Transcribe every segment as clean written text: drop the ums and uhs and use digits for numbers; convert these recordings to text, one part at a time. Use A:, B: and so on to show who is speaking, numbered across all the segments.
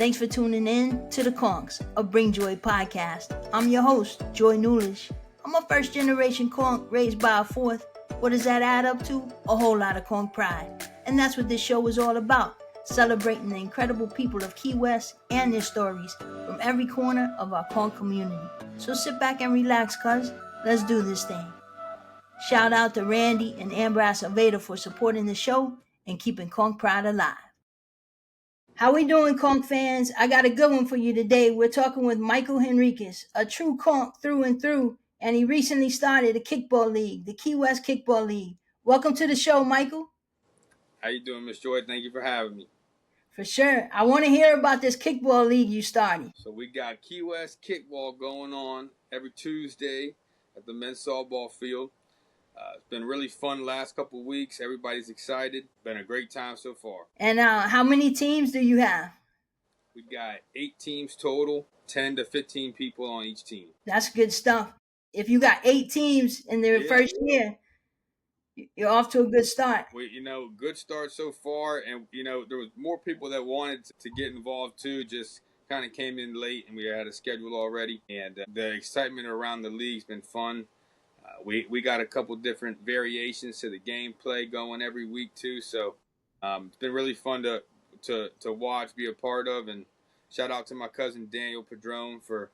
A: Thanks for tuning in to the Conch, a Bring Joy podcast. I'm your host, Joy Newlish. I'm a first-generation Conch raised by a fourth. What does that add up to? A whole lot of Conch pride. And that's what this show is all about, celebrating the incredible people of Key West and their stories from every corner of our Conch community. So sit back and relax, cuz. Let's do this thing. Shout out to Randy and Amber Acevedo for supporting the show and keeping Conch pride alive. How we doing, Conch fans? I got a good one for you today. We're talking with Michael Henriquez, a true Conch through and through, and he recently started a kickball league, the Key West Kickball League. Welcome to the show, Michael.
B: How you doing, Miss Joy? Thank you for having me.
A: For sure. I want to hear about this kickball league you started.
B: So we got Key West Kickball going on every Tuesday at the men's softball field. It's been really fun last couple of weeks. Everybody's excited. Been a great time so far.
A: And how many teams do you have?
B: We've got 8 teams total, 10 to 15 people on each team.
A: That's good stuff. If you got 8 teams in their first year, you're off to a good start.
B: Good start so far. And, there was more people that wanted to get involved too, just kind of came in late and we had a schedule already. And the excitement around the league's been fun. We got a couple different variations to the gameplay going every week too, so it's been really fun to watch, be a part of, and shout out to my cousin Daniel Padron for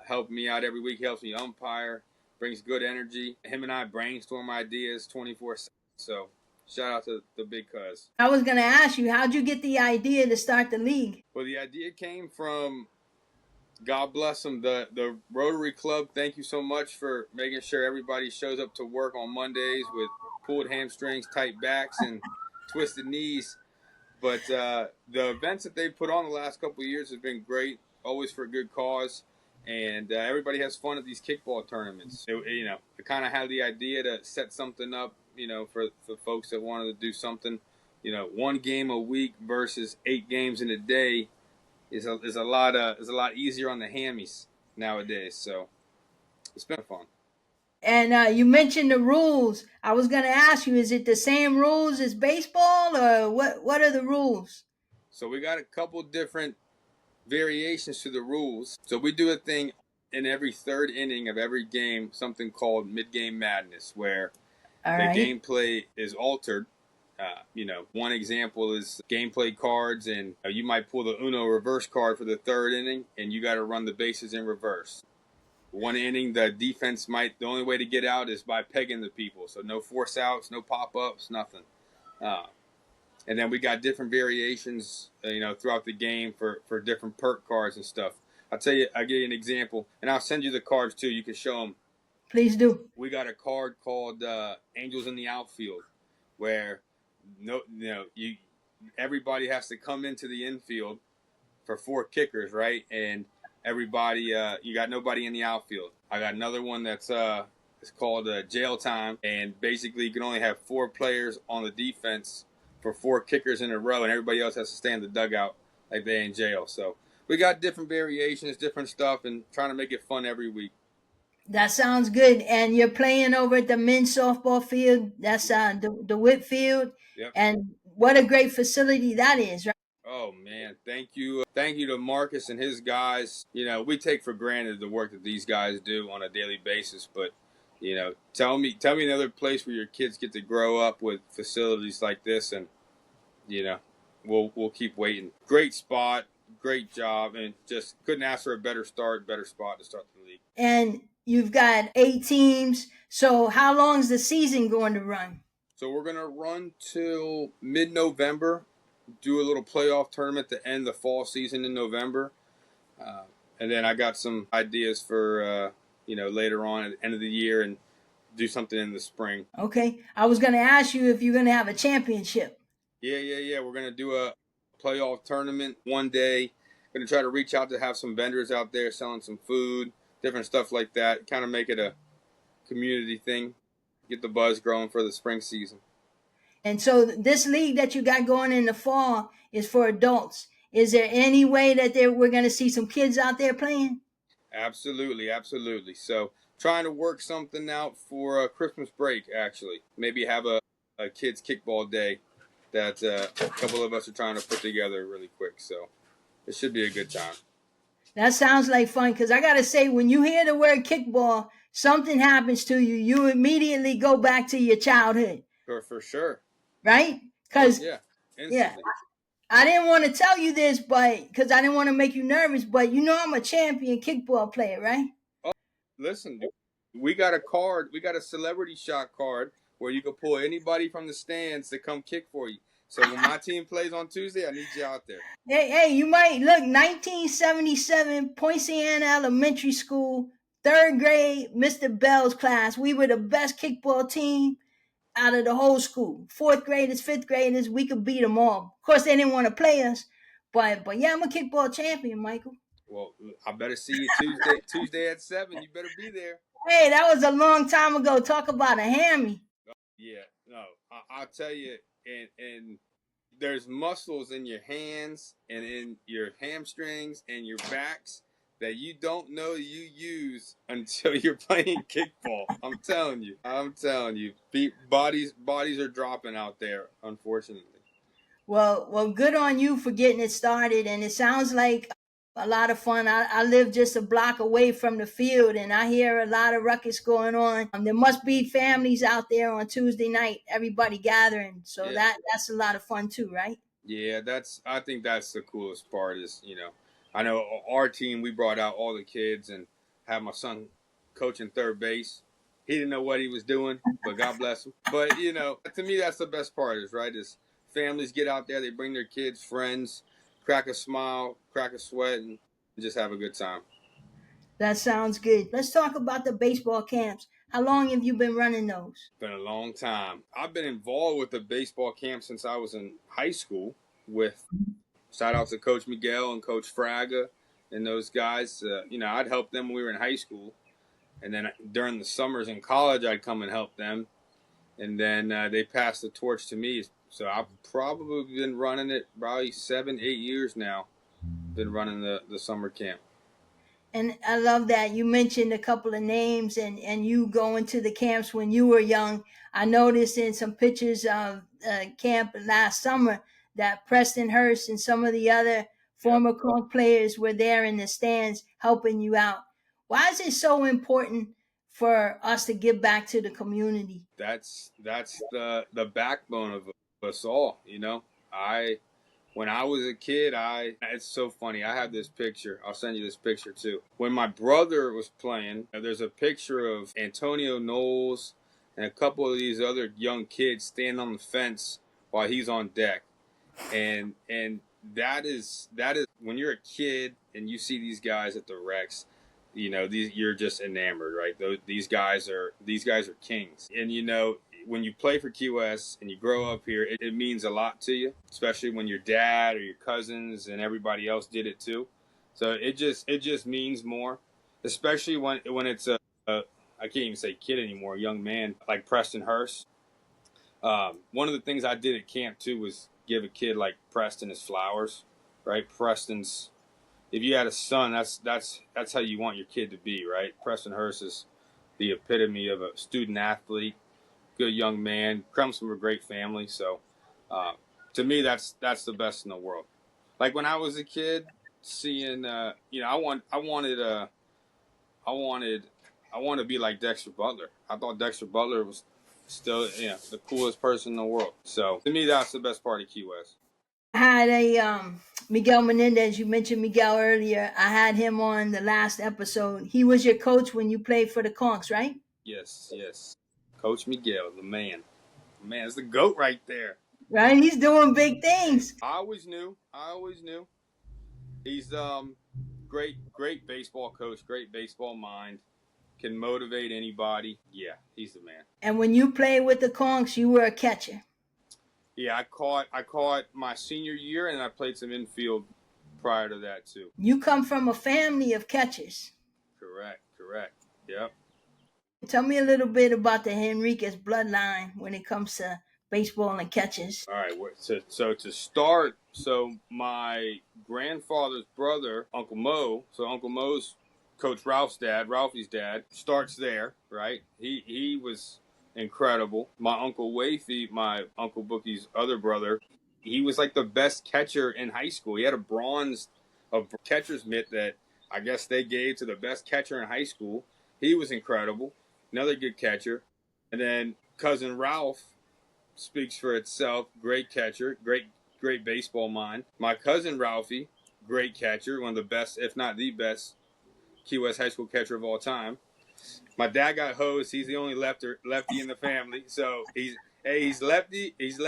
B: helping me out every week. He helps me umpire, brings good energy. Him and I brainstorm ideas 24/7. So shout out to the big cuz.
A: I was gonna ask you, how'd you get the idea to start the league?
B: Well, the idea came from, God bless them, the Rotary Club. Thank you so much for making sure everybody shows up to work on Mondays with pulled hamstrings, tight backs, and twisted knees. But the events that they put on the last couple of years have been great, always for a good cause. And everybody has fun at these kickball tournaments. I kind of had the idea to set something up, for folks that wanted to do something. 1 game a week versus 8 games in a day is a lot easier on the hammies nowadays. So it's been fun.
A: And you mentioned the rules. I was going to ask you, is it the same rules as baseball, or what are the rules?
B: So we got a couple different variations to the rules. So we do a thing in every third inning of every game, something called mid-game madness, where the gameplay is altered. One example is gameplay cards, and you might pull the Uno reverse card for the third inning, and you got to run the bases in reverse. 1 inning, the defense the only way to get out is by pegging the people. So no force outs, no pop-ups, nothing. And then we got different variations, throughout the game for different perk cards and stuff. I'll give you an example, and I'll send you the cards too. You can show them.
A: Please do.
B: We got a card called Angels in the Outfield, where everybody has to come into the infield for 4 kickers, right? And everybody, you got nobody in the outfield. I got another one that's it's called Jail Time, and basically you can only have 4 players on the defense for 4 kickers in a row, and everybody else has to stay in the dugout like they're in jail. So we got different variations, different stuff, and trying to make it fun every week.
A: That sounds good. And you're playing over at the men's softball field. That's the Whitfield.
B: Yep.
A: And what a great facility that is, right?
B: Oh, man. Thank you. Thank you to Marcus and his guys. We take for granted the work that these guys do on a daily basis. But, tell me another place where your kids get to grow up with facilities like this. And, we'll keep waiting. Great spot. Great job. And just couldn't ask for a better spot to start the league.
A: And you've got 8 teams. So how long is the season going to run?
B: So we're going to run till mid-November, do a little playoff tournament to end the fall season in November. And then I got some ideas for, later on at the end of the year and do something in the spring.
A: Okay. I was going to ask you if you're going to have a championship.
B: Yeah. We're going to do a playoff tournament one day. Going to try to reach out to have some vendors out there selling some food, different stuff like that. Kind of make it a community thing. Get the buzz growing for the spring season.
A: And so this league that you got going in the fall is for adults. Is there any way that we're going to see some kids out there playing?
B: Absolutely. So trying to work something out for Christmas break, actually. Maybe have a kids kickball day that a couple of us are trying to put together really quick. So it should be a good time.
A: That sounds like fun, because I got to say, when you hear the word kickball, something happens to you. You immediately go back to your childhood.
B: For sure.
A: Right? Because,
B: yeah,
A: yeah,
B: instantly.
A: I didn't want to tell you this, but because I didn't want to make you nervous, but you know I'm a champion kickball player, right?
B: Oh, listen, dude, we got a card. We got a celebrity shot card where you can pull anybody from the stands to come kick for you. So when my team plays on Tuesday, I need you out there.
A: Hey, you might look 1977 Poinciana Elementary School, third grade, Mr. Bell's class. We were the best kickball team out of the whole school. Fourth graders, fifth graders, we could beat them all. Of course, they didn't want to play us, but yeah, I'm a kickball champion, Michael.
B: Well, I better see you Tuesday at 7. You better be there.
A: Hey, that was a long time ago. Talk about a hammy.
B: Yeah, no, I'll tell you, and there's muscles in your hands and in your hamstrings and your backs that you don't know you use until you're playing kickball. I'm telling you. Bodies are dropping out there, unfortunately.
A: Well, good on you for getting it started, and it sounds like a lot of fun. I live just a block away from the field, and I hear a lot of ruckus going on. There must be families out there on Tuesday night, everybody gathering. So
B: Yeah.
A: that's a lot of fun too, right?
B: Yeah, I think that's the coolest part is, I know our team, we brought out all the kids and had my son coaching third base. He didn't know what he was doing, but God bless him. But, to me, that's the best part is families get out there, they bring their kids, friends, crack a smile, crack a sweat, and just have a good time.
A: That sounds good. Let's talk about the baseball camps. How long have you been running those?
B: Been a long time. I've been involved with the baseball camp since I was in high school with shout out to Coach Miguel and Coach Fraga and those guys. I'd help them when we were in high school. And then during the summers in college, I'd come and help them. And then they passed the torch to me. So I've probably been running it probably 7-8 years now. Been running the summer camp.
A: And I love that you mentioned a couple of names and you going to the camps when you were young. I noticed in some pictures of camp last summer that Preston Hurst and some of the other former Conch players were there in the stands helping you out. Why is it so important for us to give back to the community?
B: That's the backbone of us all. When I was a kid, it's so funny. I have this picture. I'll send you this picture too. When my brother was playing, there's a picture of Antonio Knowles and a couple of these other young kids standing on the fence while he's on deck. And that is when you're a kid and you see these guys at the Rex, you're just enamored, right? These guys are kings. And when you play for Key West and you grow up here, it means a lot to you, especially when your dad or your cousins and everybody else did it too. So it just means more, especially when it's a I can't even say kid anymore, a young man like Preston Hurst. One of the things I did at camp too was give a kid like Preston his flowers, right? If you had a son, that's how you want your kid to be, right? Preston Hurst is the epitome of a student athlete. Good young man, comes from a great family. So, to me, that's the best in the world. Like when I was a kid, seeing, I wanted to be like Dexter Butler. I thought Dexter Butler was still, the coolest person in the world. So to me, that's the best part of Key West.
A: I had a Miguel Menendez. You mentioned Miguel earlier. I had him on the last episode. He was your coach when you played for the Conchs, right?
B: Yes. Coach Miguel, the man. The man is the GOAT right there.
A: Right? He's doing big things.
B: I always knew. He's great baseball coach, great baseball mind. Can motivate anybody. Yeah, he's the man.
A: And when you played with the Conchs, you were a catcher.
B: Yeah, I caught my senior year, and I played some infield prior to that too.
A: You come from a family of catchers.
B: Correct. Yep.
A: Tell me a little bit about the Henriquez bloodline when it comes to baseball and catchers.
B: All right. So to start, my grandfather's brother, Uncle Mo. So Uncle Mo's Coach Ralphie's dad, starts there, right? He was incredible. My Uncle Wafy, my Uncle Bookie's other brother, he was like the best catcher in high school. He had a bronze a catcher's mitt that I guess they gave to the best catcher in high school. He was incredible. Another good catcher. And then cousin Ralph speaks for itself. Great catcher, great baseball mind. My cousin Ralphie, great catcher, one of the best, if not the best, Key West high school catcher of all time. My dad got hosed. He's the only lefty in the family. So he's lefty, and he's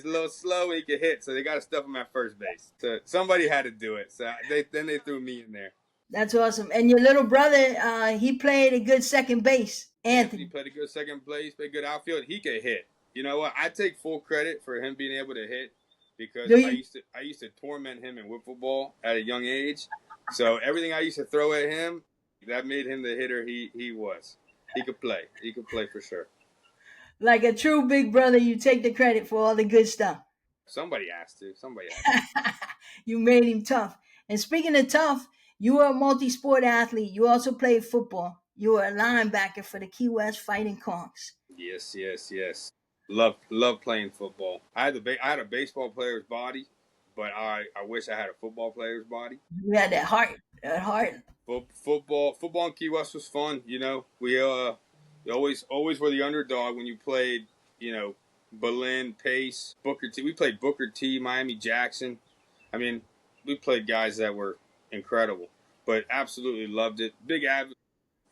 B: a little slow and he can hit. So they got to stuff him at first base. So somebody had to do it. So then they threw me in there.
A: That's awesome. And your little brother, he played a good second base. Anthony.
B: He played a good second base, played good outfield. He could hit. You know what? I take full credit for him being able to hit because I used to torment him in wiffle ball at a young age. So everything I used to throw at him, that made him the hitter he was. He could play. He could play for sure.
A: Like a true big brother, you take the credit for all the good stuff.
B: Somebody has to.
A: You made him tough. And speaking of tough, you were a multi-sport athlete. You also played football. You were a linebacker for the Key West Fighting Conch.
B: Yes. Love playing football. I had a baseball player's body, but I wish I had a football player's body.
A: You had that heart.
B: Football in Key West was fun. You know, we always were the underdog when you played. You know, Berlin, Pace, Booker T. We played Booker T, Miami Jackson. I mean, we played guys that were incredible, but absolutely loved it. Big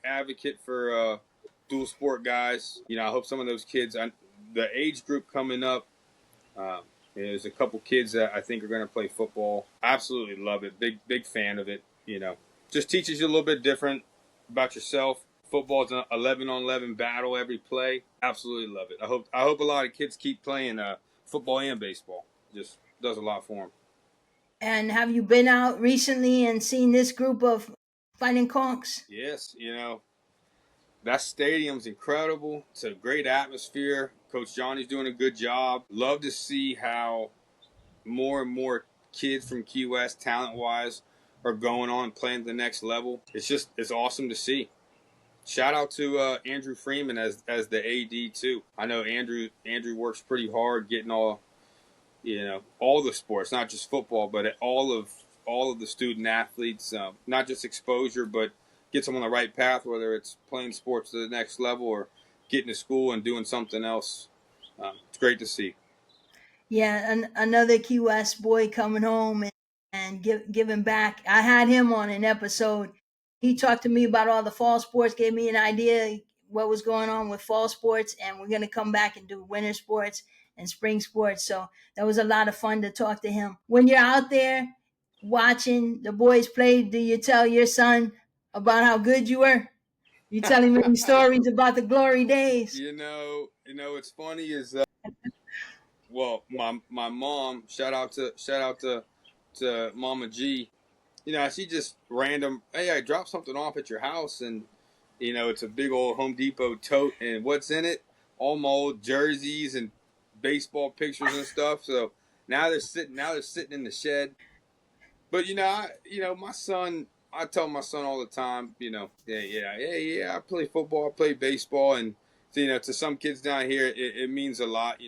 B: advocate for dual sport guys. You know, I hope some of those kids, the age group coming up, there's a couple kids that I think are going to play football. Absolutely love it. Big fan of it. You know, just teaches you a little bit different about yourself. Football's an 11-on-11 battle every play. Absolutely love it. I hope a lot of kids keep playing football and baseball. Just does a lot for them.
A: And have you been out recently and seen this group of Fighting Conchs?
B: Yes, you know, that stadium's incredible. It's a great atmosphere. Coach Johnny's doing a good job. Love to see how more and more kids from Key West, talent-wise, are going on playing at the next level. It's awesome to see. Shout out to Andrew Freeman as the AD too. I know Andrew works pretty hard getting all the sports, not just football, but all of the student athletes, not just exposure, but gets them on the right path, whether it's playing sports to the next level or getting to school and doing something else. It's great to see.
A: Yeah, another Key West boy coming home and giving back. I had him on an episode. He talked to me about all the fall sports, gave me an idea what was going on with fall sports, and we're going to come back and do winter sports and spring sports. So that was a lot of fun to talk to him. When you're out there watching the boys play, do you tell your son about how good you were? You tell him any stories about the glory days?
B: You know, what's funny is, well, my mom, shout out to Mama G. You know, she just random, hey, I dropped something off at your house, and you know, it's a big old Home Depot tote, and what's in it? All my old jerseys and baseball pictures and stuff. So now they're sitting in the shed. But my son, I tell my son all the time, I play football, I play baseball, and to some kids down here, it means a lot.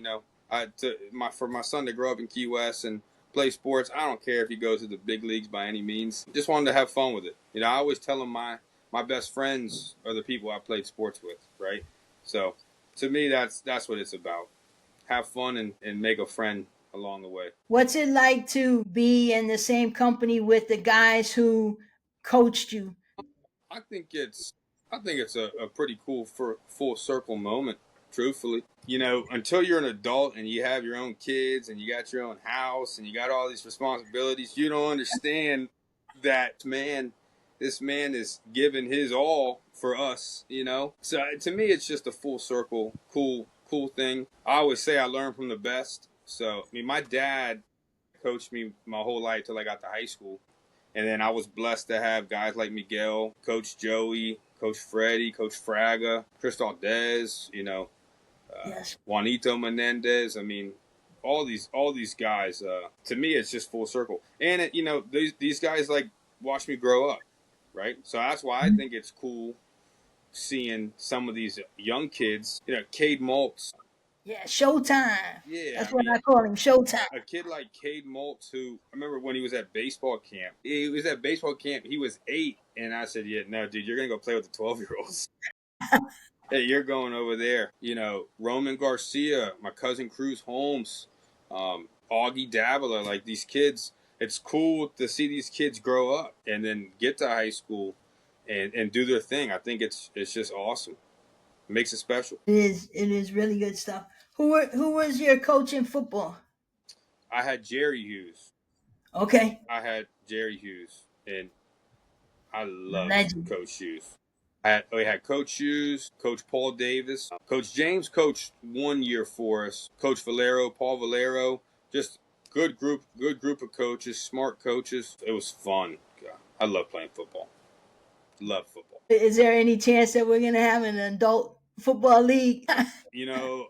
B: For my son to grow up in Key West and play sports, I don't care if he goes to the big leagues by any means. Just wanted to have fun with it. I always tell him my best friends are the people I played sports with, right? So to me, that's what it's about. Have fun and make a friend along the way.
A: What's it like to be in the same company with the guys who coached you?
B: I think it's a pretty cool full circle moment, truthfully. Until you're an adult and you have your own kids and you got your own house and you got all these responsibilities, you don't understand that this man is giving his all for us, So to me, it's just a full circle, cool thing. I always say I learn from the best. So, my dad coached me my whole life till I got to high school. And then I was blessed to have guys like Miguel, Coach Joey, Coach Freddie, Coach Fraga, Cristal Dez,
A: Yes.
B: Juanito Menendez. All these guys. To me, it's just full circle. And these guys watched me grow up, right? So that's why I think it's cool seeing some of these young kids. Cade Maltz.
A: Yeah, Showtime.
B: Yeah,
A: That's what I call him, Showtime.
B: a kid like Cade Maltz, who I remember when he was at baseball camp. He was at baseball camp. He was 8, and I said, "Yeah, no, dude, you're gonna go play with the 12-year-olds. Hey, you're going over there." Roman Garcia, my cousin Cruz Holmes, Augie Davila, like these kids. It's cool to see these kids grow up and then get to high school and do their thing. I think it's just awesome. It makes it special.
A: It is really good stuff. Who was your coach in football?
B: I had Jerry Hughes.
A: Okay.
B: I had Jerry Hughes, and I loved
A: Legend.
B: Coach Hughes. We had Coach Hughes, Coach Paul Davis, Coach James coached 1 year for us. Coach Paul Valero, just good group of coaches, smart coaches. It was fun. God, I love playing football. Love football.
A: Is there any chance that we're gonna have an adult football league?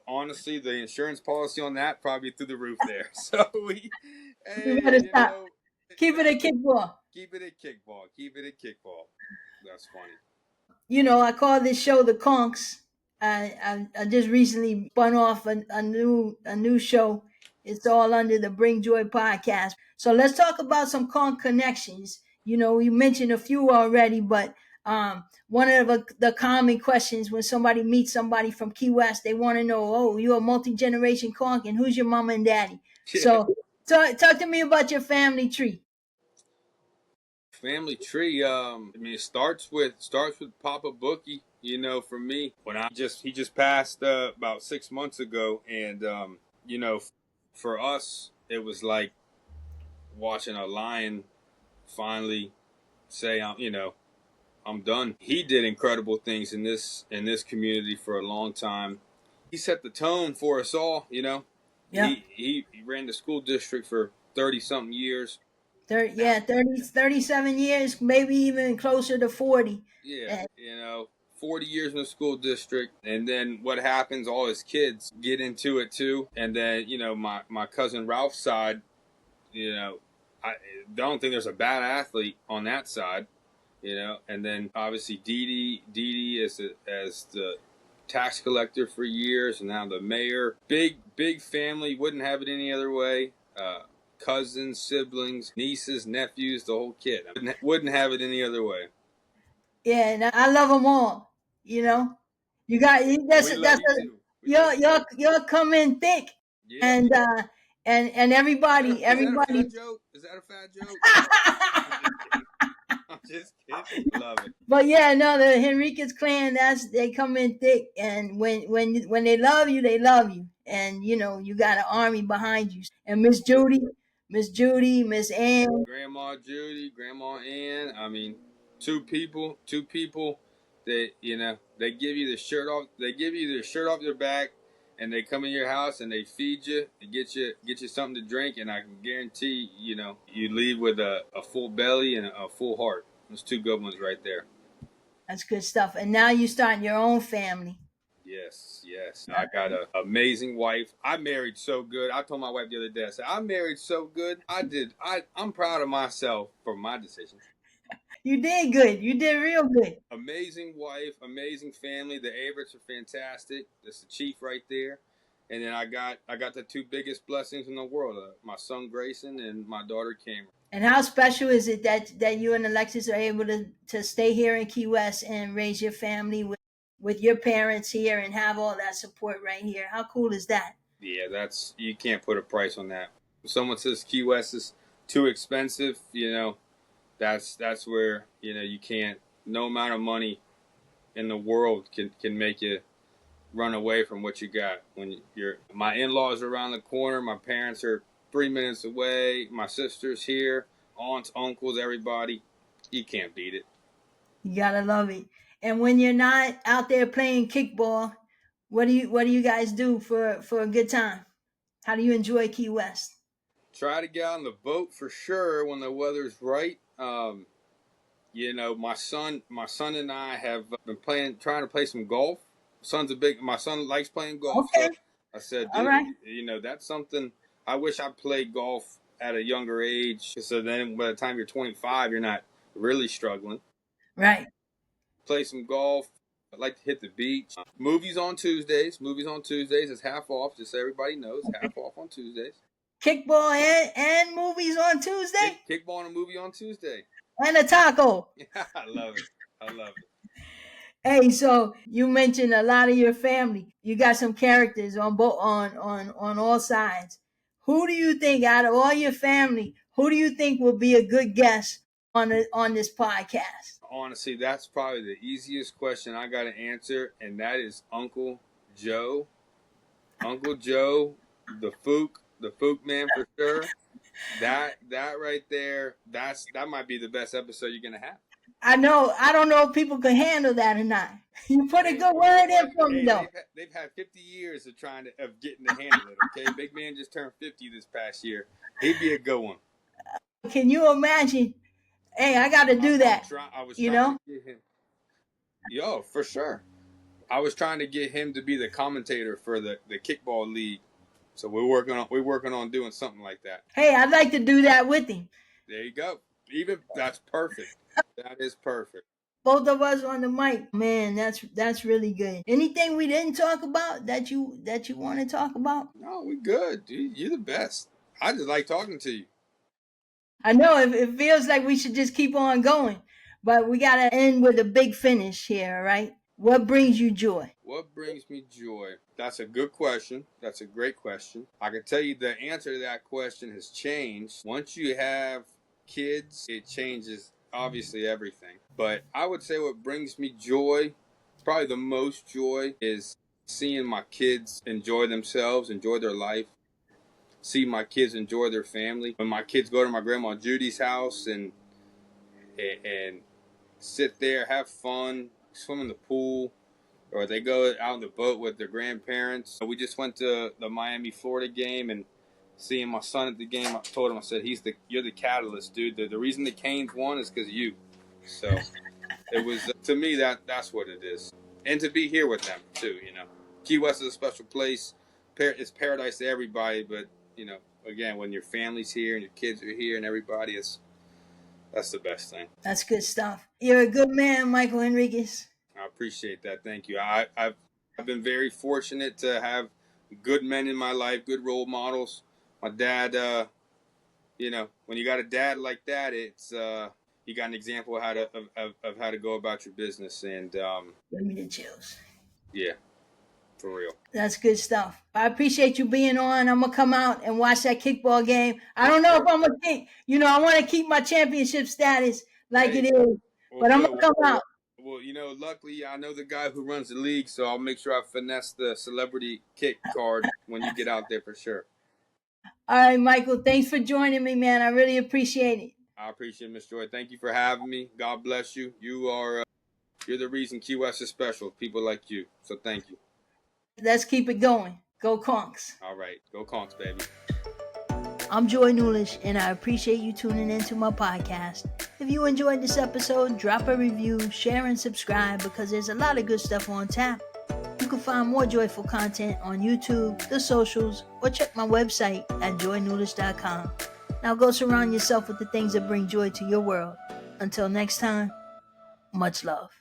B: Honestly, the insurance policy on that probably through the roof there. So
A: we better stop. Keep it a kickball.
B: Keep it a kickball. Keep it a kickball. That's funny.
A: I call this show the Conchs. I just recently spun off a new show. It's all under the Bring Joy podcast. So let's talk about some Conch connections. You mentioned a few already, but one of the common questions when somebody meets somebody from Key West, they want to know, oh, you're a multi-generation Conch, and who's your mama and daddy? Yeah. So talk to me about your family tree.
B: Family tree. It starts with Papa Bookie. For me, he just passed about 6 months ago, and for us, it was like watching a lion finally say, I'm done. He did incredible things in this community for a long time. He set the tone for us all. Yeah. He ran the school district for 30-something years.
A: 37 years, maybe even closer to 40.
B: Yeah, 40 years in the school district, and then what happens? All his kids get into it too, and then my cousin Ralph's side, I don't think there's a bad athlete on that side, and then obviously Dee Dee as the tax collector for years, and now the mayor. Big family, wouldn't have it any other way. Cousins, siblings, nieces, nephews, the whole kit. Wouldn't have it any other way.
A: Yeah, and I love them all. You got you'll come in thick, yeah. And everybody.
B: Is that a fat joke? Is that a fat joke? I'm just kidding. Love it.
A: But yeah, no, the Henriquez clan, they come in thick, and when they love you, and you got an army behind you. And Miss Judy, Miss Ann,
B: Grandma Judy, Grandma Ann. I mean, two people that they give you the shirt off. They give you the shirt off their back, and they come in your house and they feed you, and get you something to drink, and I can guarantee you leave with a full belly and a full heart. Those two good ones right there.
A: That's good stuff. And now you starting your own family.
B: Yes. I got an amazing wife. I married so good. I told my wife the other day, I said, I married so good. I'm proud of myself for my decisions.
A: You did good. You did real good.
B: Amazing wife, amazing family. The Averets are fantastic. That's the chief right there. And then I got the two biggest blessings in the world, my son Grayson and my daughter Cameron.
A: And how special is it that you and Alexis are able to stay here in Key West and raise your family with your parents here and have all that support right here? How cool is that?
B: Yeah, you can't put a price on that. If someone says Key West is too expensive, that's where you can't. No amount of money in the world can make you run away from what you got. My in-laws are around the corner. My parents are 3 minutes away. My sister's here. Aunts, uncles, everybody. You can't beat it.
A: You gotta love it. And when you're not out there playing kickball, what do you guys do for a good time? How do you enjoy Key West?
B: Try to get on the boat for sure when the weather's right. My son and I have been trying to play some golf. My son likes playing golf.
A: Okay.
B: So I said, dude, right. That's something I wish I played golf at a younger age. So then by the time you're 25, you're not really struggling.
A: Right.
B: Play some golf. I'd like to hit the beach. Movies on Tuesdays. It's half off, just so everybody knows. Half off on Tuesdays.
A: Kickball and movies on Tuesday?
B: Kickball and a movie on Tuesday.
A: And a taco.
B: I love it.
A: Hey, so you mentioned a lot of your family. You got some characters on both on all sides. Who do you think out of all your family, who do you think will be a good guest on this podcast?
B: Honestly, that's probably the easiest question I got to answer, and that is Uncle Joe. Uncle Joe, the Fook man for sure. That right there, that might be the best episode you're gonna have.
A: I know. I don't know if people can handle that or not. You put a good word in for me, though.
B: They've had 50 years of getting to handle it. Okay, big man just turned 50 this past year. He'd be a good one.
A: Can you imagine? Hey, I got to do that. You know?
B: Yo, for sure. I was trying to get him to be the commentator for the Kickball League. So we're working on doing something like that.
A: Hey, I'd like to do that with him.
B: There you go. That's perfect. That is perfect.
A: Both of us on the mic. Man, that's really good. Anything we didn't talk about that you want to talk about?
B: No, we good, dude. You're the best. I just like talking to you.
A: I know it feels like we should just keep on going, but we got to end with a big finish here, right? What brings you joy?
B: What brings me joy? That's a good question. That's a great question. I can tell you the answer to that question has changed. Once you have kids, it changes obviously everything. But I would say what brings me joy, probably the most joy, is seeing my kids enjoy themselves, enjoy their life. See my kids enjoy their family. When my kids go to my grandma Judy's house and sit there, have fun, swim in the pool, or they go out on the boat with their grandparents. We just went to the Miami, Florida game, and seeing my son at the game, I told him, I said, you're the catalyst, dude. The reason the Canes won is because of you. So it was, to me, that's what it is. And to be here with them, too, you know. Key West is a special place. It's paradise to everybody, but, you know, again, when your family's here and your kids are here and everybody, that's the best thing.
A: That's good stuff. You're a good man, Michael Henriquez.
B: I appreciate that. Thank you. I've been very fortunate to have good men in my life, good role models. My dad, you know, when you got a dad like that, it's you got an example of how to go about your business. And
A: give me the chills.
B: Yeah, for real.
A: That's good stuff. I appreciate you being on. I'm gonna come out and watch that kickball game. I don't know if I'm gonna think. You know, I want to keep my championship status like it is, but I'm gonna come out.
B: Well, you know, luckily I know the guy who runs the league, so I'll make sure I finesse the celebrity kick card when you get out there for sure.
A: All right, Michael, thanks for joining me, man. I really appreciate it.
B: I appreciate it, Miss Joy. Thank you for having me. God bless you. You're the reason Key West is special. People like you. So thank you.
A: Let's keep it going. Go Conchs.
B: All right. Go Conchs, baby.
A: I'm Joy Nulish, and I appreciate you tuning into my podcast. If you enjoyed this episode, drop a review, share, and subscribe because there's a lot of good stuff on tap. You can find more joyful content on YouTube, the socials, or check my website at joynulish.com. Now go surround yourself with the things that bring joy to your world. Until next time, much love.